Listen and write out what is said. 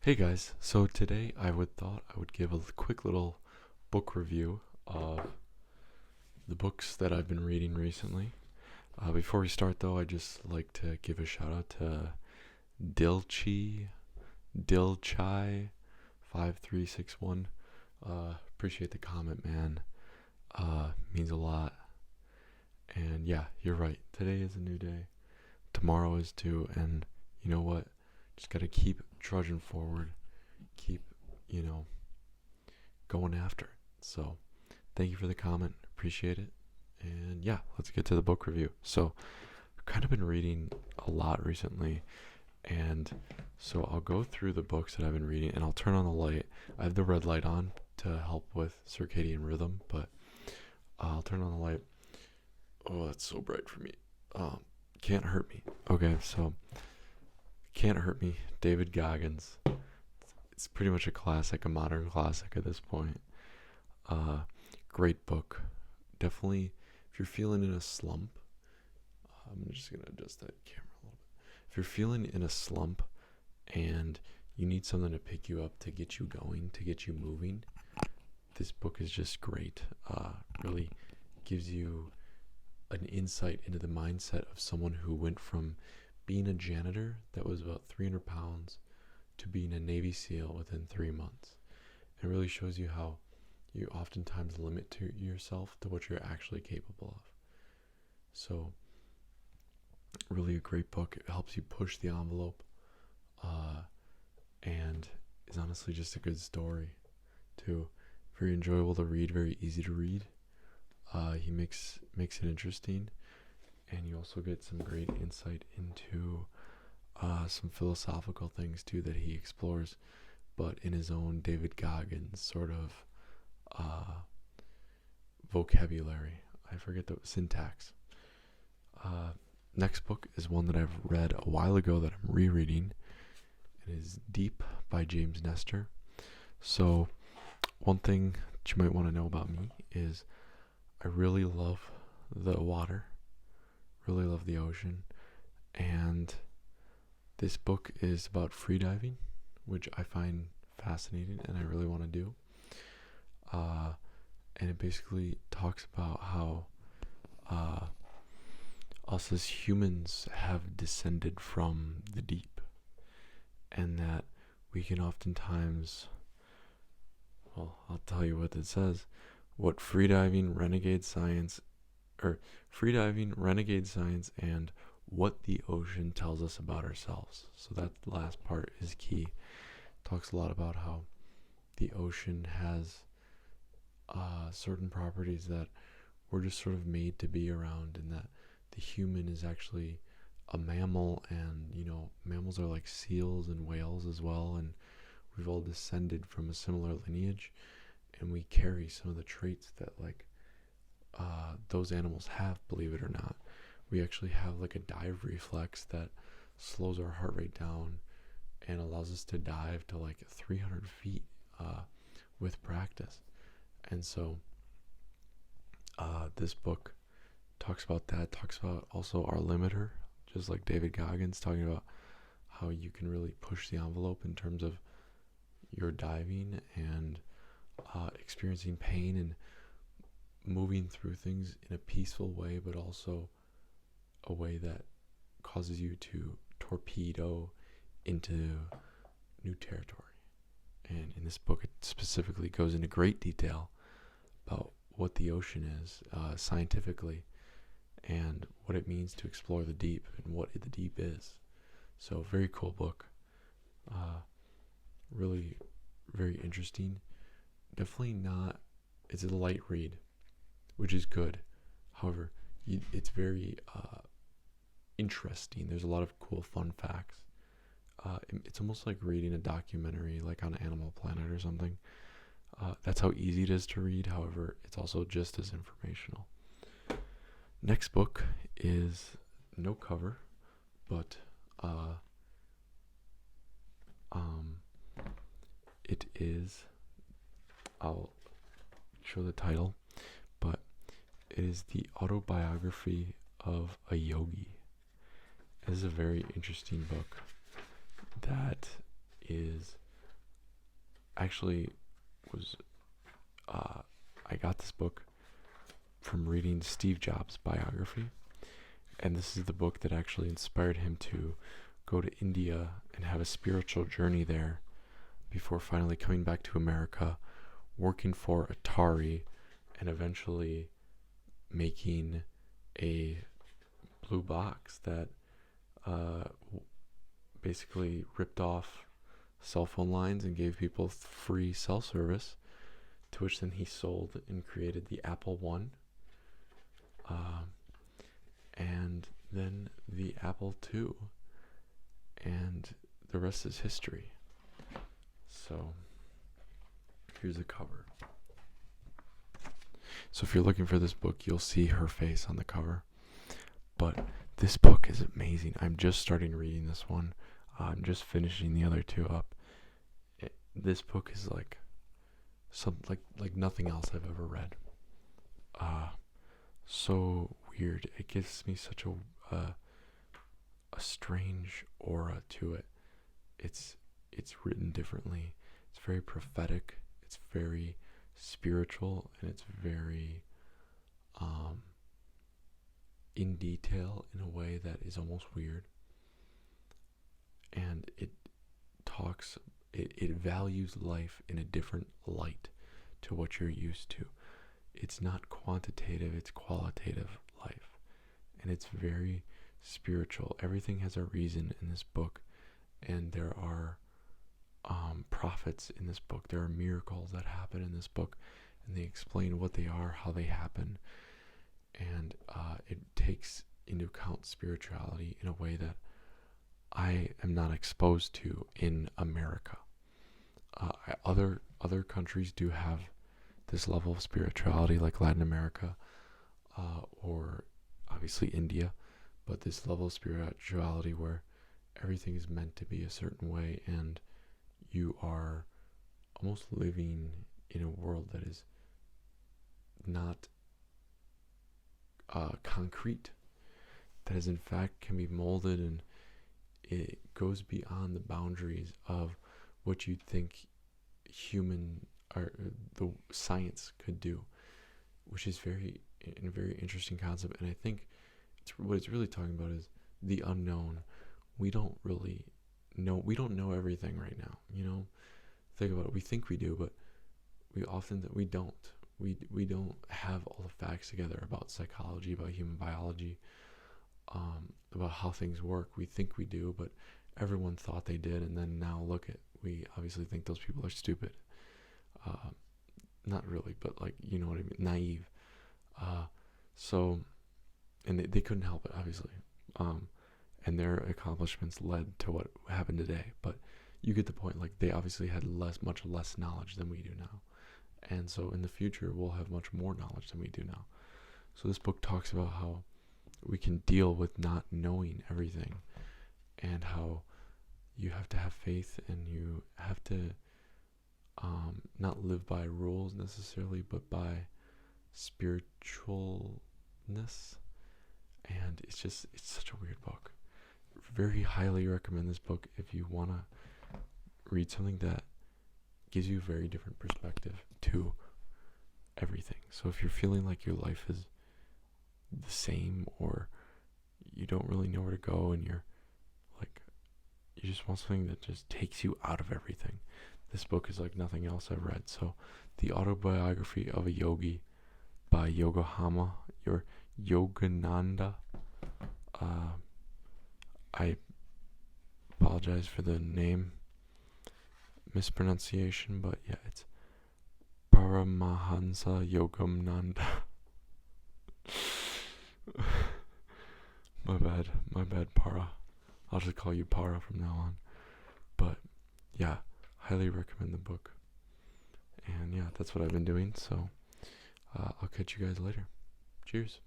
Hey guys, so today thought I would give a quick little book review of the books that I've been reading recently. Before we start though, I'd just like to give a shout out to Dilchai 5361. Appreciate the comment, man. Means a lot. And yeah, you're right. Today is a new day. Tomorrow is too, and you know what? Just gotta keep trudging forward. Keep, you know, going after it. So, thank you for the comment. Appreciate it. And yeah, let's get to the book review. So, I've kind of been reading a lot recently, and so I'll go through the books that I've been reading and I'll turn on the light. I have the red light on to help with circadian rhythm, but I'll turn on the light. Oh, that's so bright for me. Can't Hurt Me. Okay, so Can't Hurt Me, David Goggins. It's pretty much a classic, a modern classic at this point. Great book. Definitely, if you're feeling in a slump, I'm just going to adjust that camera a little bit. If you're feeling in a slump and you need something to pick you up, to get you going, to get you moving, this book is just great. Really gives you an insight into the mindset of someone who went from being a janitor that was about 300 pounds to being a Navy SEAL within 3 months. It really shows you how you oftentimes limit to yourself to what you're actually capable of. So, really a great book. It helps you push the envelope, and is honestly just a good story, too. Very enjoyable to read, very easy to read. He makes it interesting, and you also get some great insight into some philosophical things too that he explores, but in his own David Goggins sort of vocabulary. I forget the syntax. Next book is one that I've read a while ago that I'm rereading. It is Deep by James Nestor. So, one thing that you might want to know about me is I really love the water, really love the ocean, and this book is about freediving, which I find fascinating and I really want to do. And it basically talks about how us as humans have descended from the deep, and that we can oftentimes, well, I'll tell you what it says. What freediving, renegade science, and what the ocean tells us about ourselves. So that last part is key. Talks a lot about how the ocean has certain properties that we're just sort of made to be around, and that the human is actually a mammal, and mammals are like seals and whales as well, and we've all descended from a similar lineage, and we carry some of the traits that those animals have, believe it or not. We actually have like a dive reflex that slows our heart rate down and allows us to dive to like 300 feet with practice. And so this book talks about that, talks about also our limiter, just like David Goggins, talking about how you can really push the envelope in terms of your diving and experiencing pain and moving through things in a peaceful way, but also a way that causes you to torpedo into new territory. And in this book, it specifically goes into great detail about what the ocean is scientifically, and what it means to explore the deep and what the deep is. So, very cool book. Really very interesting. Definitely not, it's a light read, which is good. However, it's very interesting. There's a lot of cool fun facts. It's almost like reading a documentary like on Animal Planet or something. That's how easy it is to read. However, it's also just as informational. Next book is no cover, but it is, I'll show the title, but it is the Autobiography of a Yogi. It is a very interesting book that is actually was I got this book from reading Steve Jobs' biography, and this is the book that actually inspired him to go to India and have a spiritual journey there before finally coming back to America, working for Atari, and eventually making a blue box that basically ripped off cell phone lines and gave people free cell service, to which then he sold and created the Apple One, and then the Apple II, and the rest is history. So here's the cover. So if you're looking for this book, you'll see her face on the cover. But this book is amazing. I'm just starting reading this one. I'm just finishing the other two up. This book is like like nothing else I've ever read. So weird. It gives me such a strange aura to it. It's written differently. It's very prophetic. It's very spiritual, and it's very in detail in a way that is almost weird. And it values life in a different light to what you're used to. It's not quantitative, it's qualitative life. And it's very spiritual. Everything has a reason in this book, and there are prophets in this book. There are miracles that happen in this book, and they explain what they are, how they happen, and it takes into account spirituality in a way that I am not exposed to in America. Other countries do have this level of spirituality, like Latin America, or obviously India, but this level of spirituality where everything is meant to be a certain way, and you are almost living in a world that is not concrete, that is in fact can be molded, and it goes beyond the boundaries of what you'd think human or the science could do, which is a very interesting concept. And I think what it's really talking about is the unknown. We don't know everything right now. Think about it. We think we do, but we don't. We don't have all the facts together about psychology, about human biology, about how things work. We think we do, but everyone thought they did, and then now look at, we obviously think those people are stupid. Not really, but like, you know what I mean, naive. So, and they couldn't help it, obviously. And their accomplishments led to what happened today. But you get the point. Like, they obviously had much less knowledge than we do now. And so in the future, we'll have much more knowledge than we do now. So this book talks about how we can deal with not knowing everything, and how you have to have faith, and you have to not live by rules necessarily, but by spiritualness. And it's such a weird book. Very highly recommend this book if you want to read something that gives you a very different perspective to everything. So if you're feeling like your life is the same, or you don't really know where to go, and you're like, you just want something that just takes you out of everything, this book is like nothing else I've read. So The Autobiography of a Yogi by Yogananda. I apologize for the name mispronunciation, but yeah, it's Paramahansa Yogananda. My bad, Para. I'll just call you Para from now on. But yeah, highly recommend the book. And yeah, that's what I've been doing. So I'll catch you guys later. Cheers.